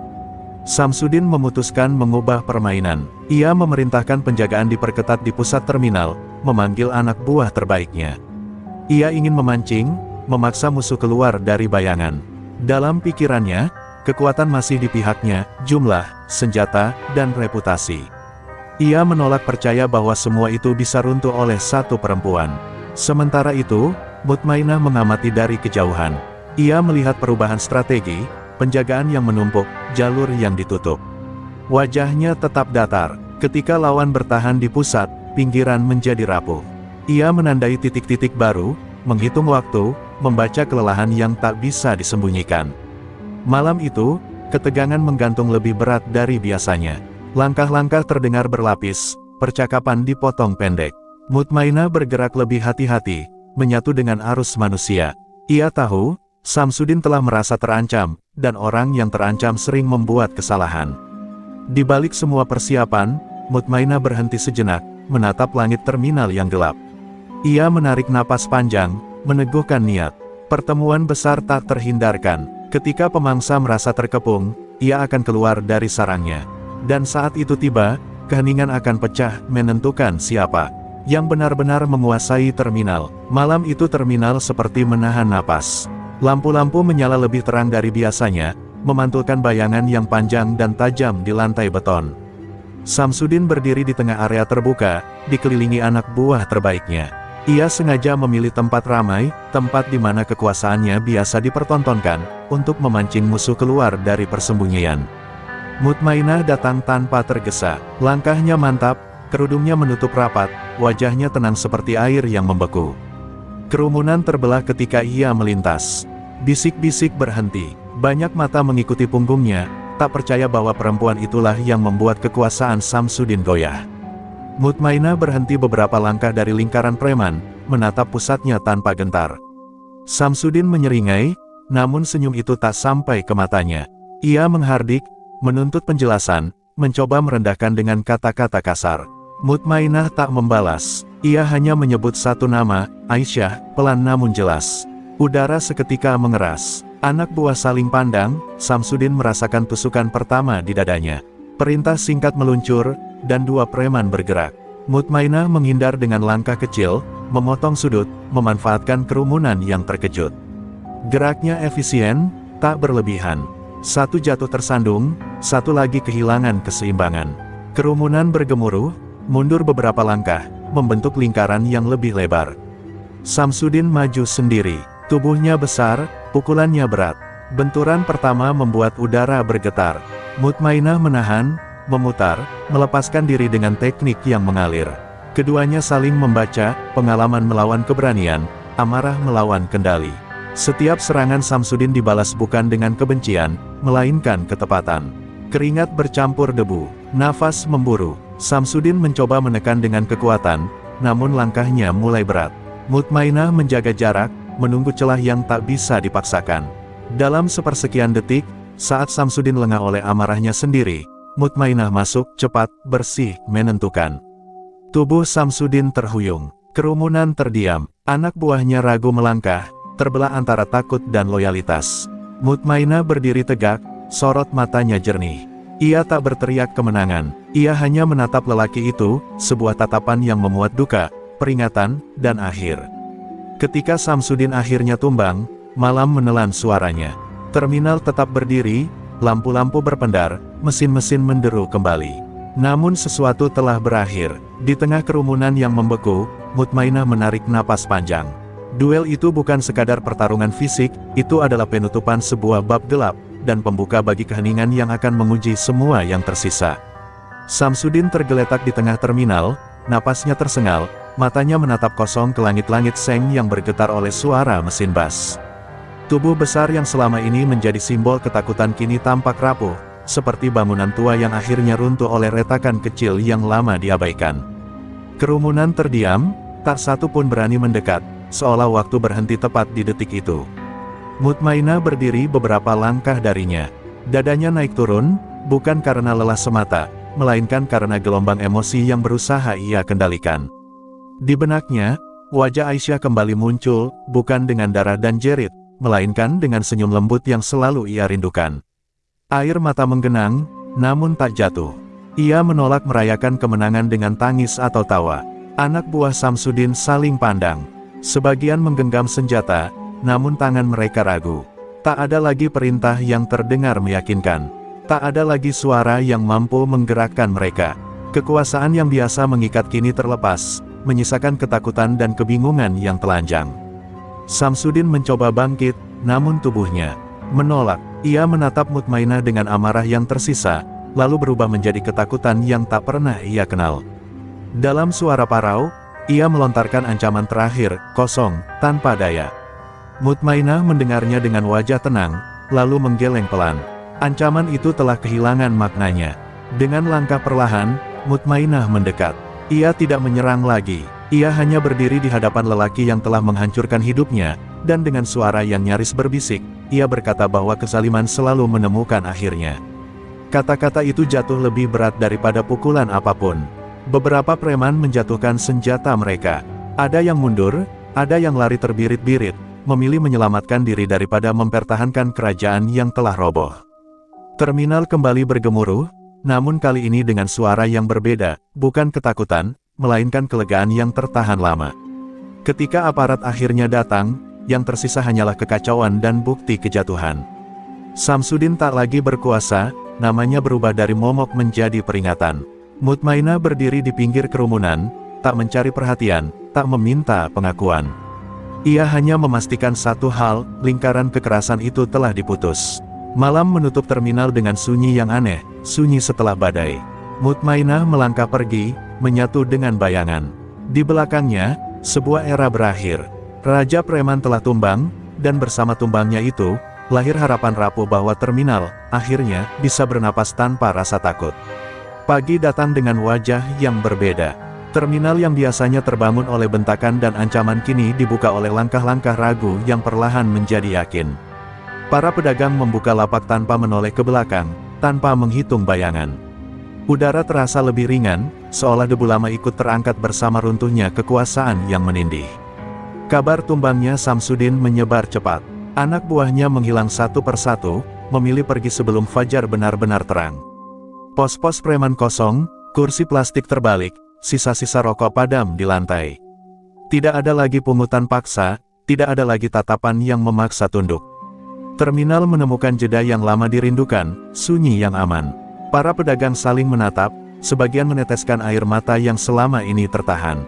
Samsudin memutuskan mengubah permainan. Ia memerintahkan penjagaan diperketat di pusat terminal, memanggil anak buah terbaiknya. Ia ingin memancing, memaksa musuh keluar dari bayangan. Dalam pikirannya, kekuatan masih di pihaknya, jumlah, senjata, dan reputasi. Ia menolak percaya bahwa semua itu bisa runtuh oleh satu perempuan. Sementara itu, Mutmainah mengamati dari kejauhan. Ia melihat perubahan strategi, penjagaan yang menumpuk, jalur yang ditutup. Wajahnya tetap datar. Ketika lawan bertahan di pusat, pinggiran menjadi rapuh. Ia menandai titik-titik baru, menghitung waktu, membaca kelelahan yang tak bisa disembunyikan. Malam itu, ketegangan menggantung lebih berat dari biasanya. Langkah-langkah terdengar berlapis, percakapan dipotong pendek. Mutmainah bergerak lebih hati-hati, menyatu dengan arus manusia. Ia tahu, Samsudin telah merasa terancam, dan orang yang terancam sering membuat kesalahan. Di balik semua persiapan, Mutmainah berhenti sejenak, menatap langit terminal yang gelap. Ia menarik napas panjang, meneguhkan niat. Pertemuan besar tak terhindarkan. Ketika pemangsa merasa terkepung, ia akan keluar dari sarangnya. Dan saat itu tiba, keheningan akan pecah, menentukan siapa yang benar-benar menguasai terminal. Malam itu terminal seperti menahan napas. Lampu-lampu menyala lebih terang dari biasanya, memantulkan bayangan yang panjang dan tajam di lantai beton. Samsudin berdiri di tengah area terbuka, dikelilingi anak buah terbaiknya. Ia sengaja memilih tempat ramai, tempat di mana kekuasaannya biasa dipertontonkan, untuk memancing musuh keluar dari persembunyian. Mutmainah datang tanpa tergesa. Langkahnya mantap, kerudungnya menutup rapat, wajahnya tenang seperti air yang membeku. Kerumunan terbelah ketika ia melintas. Bisik-bisik berhenti. Banyak mata mengikuti punggungnya, tak percaya bahwa perempuan itulah yang membuat kekuasaan Samsudin goyah. Mutmainah berhenti beberapa langkah dari lingkaran preman, menatap pusatnya tanpa gentar. Samsudin menyeringai, namun senyum itu tak sampai ke matanya. Ia menghardik, menuntut penjelasan, mencoba merendahkan dengan kata-kata kasar. Mutmainah tak membalas. Ia hanya menyebut satu nama, Aisyah, pelan namun jelas. Udara seketika mengeras. Anak buah saling pandang, Samsudin merasakan tusukan pertama di dadanya. Perintah singkat meluncur, dan dua preman bergerak. Mutmainah menghindar dengan langkah kecil, memotong sudut, memanfaatkan kerumunan yang terkejut. Geraknya efisien, tak berlebihan. Satu jatuh tersandung, satu lagi kehilangan keseimbangan. Kerumunan bergemuruh, mundur beberapa langkah, membentuk lingkaran yang lebih lebar. Samsudin maju sendiri. Tubuhnya besar, pukulannya berat. Benturan pertama membuat udara bergetar. Mutmainah menahan, memutar, melepaskan diri dengan teknik yang mengalir. Keduanya saling membaca, pengalaman melawan keberanian, amarah melawan kendali. Setiap serangan Samsudin dibalas bukan dengan kebencian, melainkan ketepatan. Keringat bercampur debu, nafas memburu. Samsudin mencoba menekan dengan kekuatan, namun langkahnya mulai berat. Mutmainah menjaga jarak, menunggu celah yang tak bisa dipaksakan. Dalam sepersekian detik, saat Samsudin lengah oleh amarahnya sendiri, Mutmainah masuk, cepat, bersih, menentukan. Tubuh Samsudin terhuyung. Kerumunan terdiam. Anak buahnya ragu melangkah, terbelah antara takut dan loyalitas. Mutmainah berdiri tegak, sorot matanya jernih. Ia tak berteriak kemenangan. Ia hanya menatap lelaki itu, sebuah tatapan yang memuat duka, peringatan, dan akhir. Ketika Samsudin akhirnya tumbang, malam menelan suaranya. Terminal tetap berdiri, lampu-lampu berpendar, mesin-mesin menderu kembali. Namun sesuatu telah berakhir. Di tengah kerumunan yang membeku, Mutmainah menarik napas panjang. Duel itu bukan sekadar pertarungan fisik, itu adalah penutupan sebuah bab gelap, dan pembuka bagi keheningan yang akan menguji semua yang tersisa. Samsudin tergeletak di tengah terminal, napasnya tersengal, matanya menatap kosong ke langit-langit seng yang bergetar oleh suara mesin bas. Tubuh besar yang selama ini menjadi simbol ketakutan kini tampak rapuh, seperti bangunan tua yang akhirnya runtuh oleh retakan kecil yang lama diabaikan. Kerumunan terdiam, tak satu pun berani mendekat, seolah waktu berhenti tepat di detik itu. Mutmainah berdiri beberapa langkah darinya. Dadanya naik turun, bukan karena lelah semata, melainkan karena gelombang emosi yang berusaha ia kendalikan. Di benaknya, wajah Aisyah kembali muncul, bukan dengan darah dan jerit, melainkan dengan senyum lembut yang selalu ia rindukan. Air mata menggenang, namun tak jatuh. Ia menolak merayakan kemenangan dengan tangis atau tawa. Anak buah Samsudin saling pandang. Sebagian menggenggam senjata, namun tangan mereka ragu. Tak ada lagi perintah yang terdengar meyakinkan. Tak ada lagi suara yang mampu menggerakkan mereka. Kekuasaan yang biasa mengikat kini terlepas, menyisakan ketakutan dan kebingungan yang telanjang. Samsudin mencoba bangkit, namun tubuhnya menolak. Ia menatap Mutmainah dengan amarah yang tersisa, lalu berubah menjadi ketakutan yang tak pernah ia kenal. Dalam suara parau, ia melontarkan ancaman terakhir, kosong, tanpa daya. Mutmainah mendengarnya dengan wajah tenang, lalu menggeleng pelan. Ancaman itu telah kehilangan maknanya. Dengan langkah perlahan, Mutmainah mendekat. Ia tidak menyerang lagi. Ia hanya berdiri di hadapan lelaki yang telah menghancurkan hidupnya, dan dengan suara yang nyaris berbisik, ia berkata bahwa kezaliman selalu menemukan akhirnya. Kata-kata itu jatuh lebih berat daripada pukulan apapun. Beberapa preman menjatuhkan senjata mereka. Ada yang mundur, ada yang lari terbirit-birit, memilih menyelamatkan diri daripada mempertahankan kerajaan yang telah roboh. Terminal kembali bergemuruh, namun kali ini dengan suara yang berbeda, bukan ketakutan, melainkan kelegaan yang tertahan lama. Ketika aparat akhirnya datang, yang tersisa hanyalah kekacauan dan bukti kejatuhan. Samsudin tak lagi berkuasa, namanya berubah dari momok menjadi peringatan. Mutmainah berdiri di pinggir kerumunan, tak mencari perhatian, tak meminta pengakuan. Ia hanya memastikan satu hal, lingkaran kekerasan itu telah diputus. Malam menutup terminal dengan sunyi yang aneh, sunyi setelah badai. Mutmainah melangkah pergi, menyatu dengan bayangan. Di belakangnya, sebuah era berakhir. Raja preman telah tumbang, dan bersama tumbangnya itu, lahir harapan rapuh bahwa terminal, akhirnya, bisa bernapas tanpa rasa takut. Pagi datang dengan wajah yang berbeda. Terminal yang biasanya terbangun oleh bentakan dan ancaman kini dibuka oleh langkah-langkah ragu yang perlahan menjadi yakin. Para pedagang membuka lapak tanpa menoleh ke belakang, tanpa menghitung bayangan. Udara terasa lebih ringan, seolah debu lama ikut terangkat bersama runtuhnya kekuasaan yang menindih. Kabar tumbangnya Samsudin menyebar cepat. Anak buahnya menghilang satu persatu, memilih pergi sebelum fajar benar-benar terang. Pos-pos preman kosong, kursi plastik terbalik, sisa-sisa rokok padam di lantai. Tidak ada lagi pungutan paksa, tidak ada lagi tatapan yang memaksa tunduk. Terminal menemukan jeda yang lama dirindukan, sunyi yang aman. Para pedagang saling menatap, sebagian meneteskan air mata yang selama ini tertahan.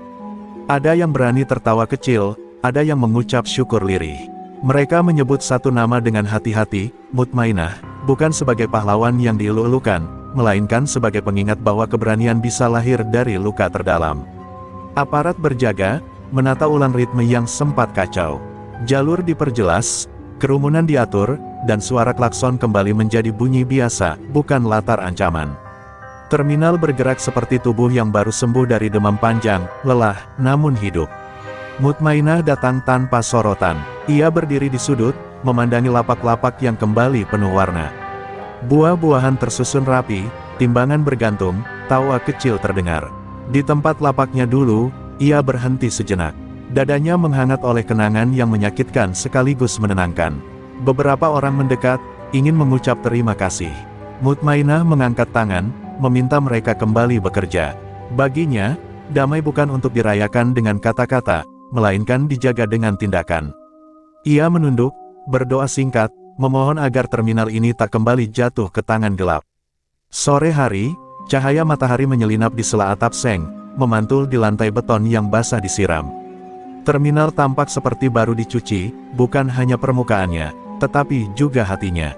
Ada yang berani tertawa kecil, ada yang mengucap syukur lirih. Mereka menyebut satu nama dengan hati-hati, Mutmainah, bukan sebagai pahlawan yang dielu-elukan, melainkan sebagai pengingat bahwa keberanian bisa lahir dari luka terdalam. Aparat berjaga, menata ulang ritme yang sempat kacau. Jalur diperjelas, kerumunan diatur, dan suara klakson kembali menjadi bunyi biasa, bukan latar ancaman. Terminal bergerak seperti tubuh yang baru sembuh dari demam panjang, lelah, namun hidup. Mutmainah datang tanpa sorotan. Ia berdiri di sudut, memandangi lapak-lapak yang kembali penuh warna. Buah-buahan tersusun rapi, timbangan bergantung, tawa kecil terdengar. Di tempat lapaknya dulu, ia berhenti sejenak. Dadanya menghangat oleh kenangan yang menyakitkan sekaligus menenangkan. Beberapa orang mendekat, ingin mengucap terima kasih. Mutmainah mengangkat tangan, meminta mereka kembali bekerja. Baginya, damai bukan untuk dirayakan dengan kata-kata, melainkan dijaga dengan tindakan. Ia menunduk, berdoa singkat, memohon agar terminal ini tak kembali jatuh ke tangan gelap. Sore hari, cahaya matahari menyelinap di sela atap seng, memantul di lantai beton yang basah disiram. Terminal tampak seperti baru dicuci, bukan hanya permukaannya, tetapi juga hatinya.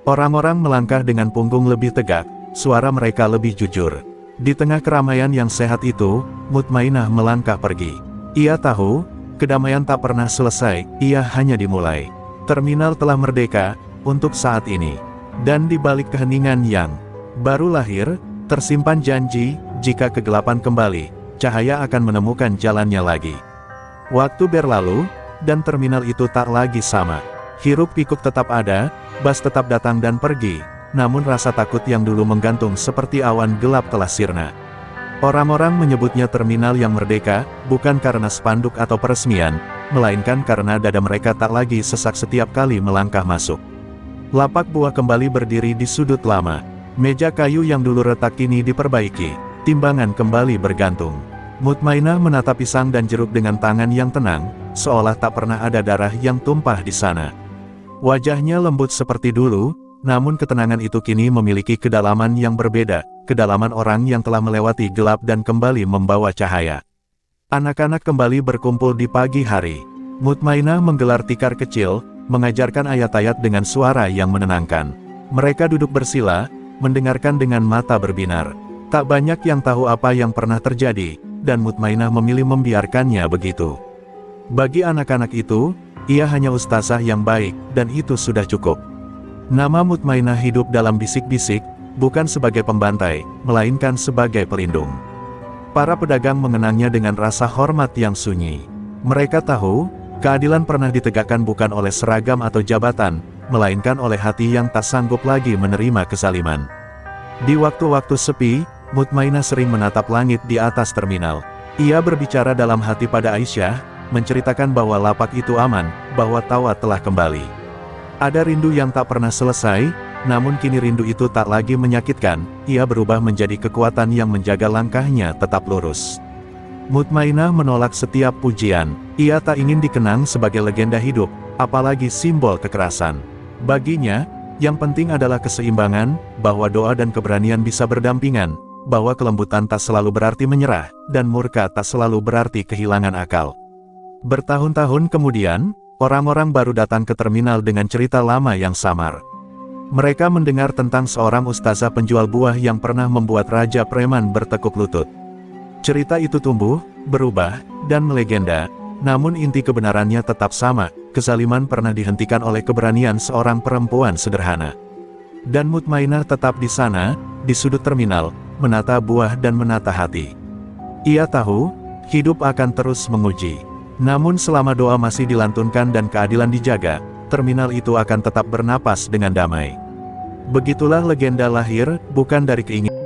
Orang-orang melangkah dengan punggung lebih tegak, suara mereka lebih jujur. Di tengah keramaian yang sehat itu, Mutmainah melangkah pergi. Ia tahu, kedamaian tak pernah selesai, ia hanya dimulai. Terminal telah merdeka, untuk saat ini. Dan di balik keheningan yang baru lahir, tersimpan janji, jika kegelapan kembali, cahaya akan menemukan jalannya lagi. Waktu berlalu, dan terminal itu tak lagi sama. Hiruk-pikuk tetap ada, bus tetap datang dan pergi, namun rasa takut yang dulu menggantung seperti awan gelap telah sirna. Orang-orang menyebutnya terminal yang merdeka, bukan karena spanduk atau peresmian, melainkan karena dada mereka tak lagi sesak setiap kali melangkah masuk. Lapak buah kembali berdiri di sudut lama. Meja kayu yang dulu retak kini diperbaiki. Timbangan kembali bergantung. Mutmainah menatap pisang dan jeruk dengan tangan yang tenang, seolah tak pernah ada darah yang tumpah di sana. Wajahnya lembut seperti dulu, namun ketenangan itu kini memiliki kedalaman yang berbeda, kedalaman orang yang telah melewati gelap dan kembali membawa cahaya. Anak-anak kembali berkumpul di pagi hari. Mutmainah menggelar tikar kecil, mengajarkan ayat-ayat dengan suara yang menenangkan. Mereka duduk bersila, mendengarkan dengan mata berbinar. Tak banyak yang tahu apa yang pernah terjadi, dan Mutmainah memilih membiarkannya begitu. Bagi anak-anak itu, ia hanya ustazah yang baik, dan itu sudah cukup. Nama Mutmainah hidup dalam bisik-bisik, bukan sebagai pembantai, melainkan sebagai pelindung. Para pedagang mengenangnya dengan rasa hormat yang sunyi. Mereka tahu, keadilan pernah ditegakkan bukan oleh seragam atau jabatan, melainkan oleh hati yang tak sanggup lagi menerima kezaliman. Di waktu-waktu sepi, Mutmainah sering menatap langit di atas terminal. Ia berbicara dalam hati pada Aisyah, menceritakan bahwa lapak itu aman, bahwa Tawa telah kembali. Ada rindu yang tak pernah selesai, namun kini rindu itu tak lagi menyakitkan, ia berubah menjadi kekuatan yang menjaga langkahnya tetap lurus. Mutmainah menolak setiap pujian, ia tak ingin dikenang sebagai legenda hidup, apalagi simbol kekerasan. Baginya, yang penting adalah keseimbangan, bahwa doa dan keberanian bisa berdampingan, bahwa kelembutan tak selalu berarti menyerah, dan murka tak selalu berarti kehilangan akal. Bertahun-tahun kemudian, orang-orang baru datang ke terminal dengan cerita lama yang samar. Mereka mendengar tentang seorang ustazah penjual buah yang pernah membuat raja preman bertekuk lutut. Cerita itu tumbuh, berubah, dan melegenda, namun inti kebenarannya tetap sama, kezaliman pernah dihentikan oleh keberanian seorang perempuan sederhana. Dan Mutmainah tetap di sana, di sudut terminal, menata buah dan menata hati. Ia tahu, hidup akan terus menguji. Namun selama doa masih dilantunkan dan keadilan dijaga, terminal itu akan tetap bernapas dengan damai. Begitulah legenda lahir, bukan dari keinginan.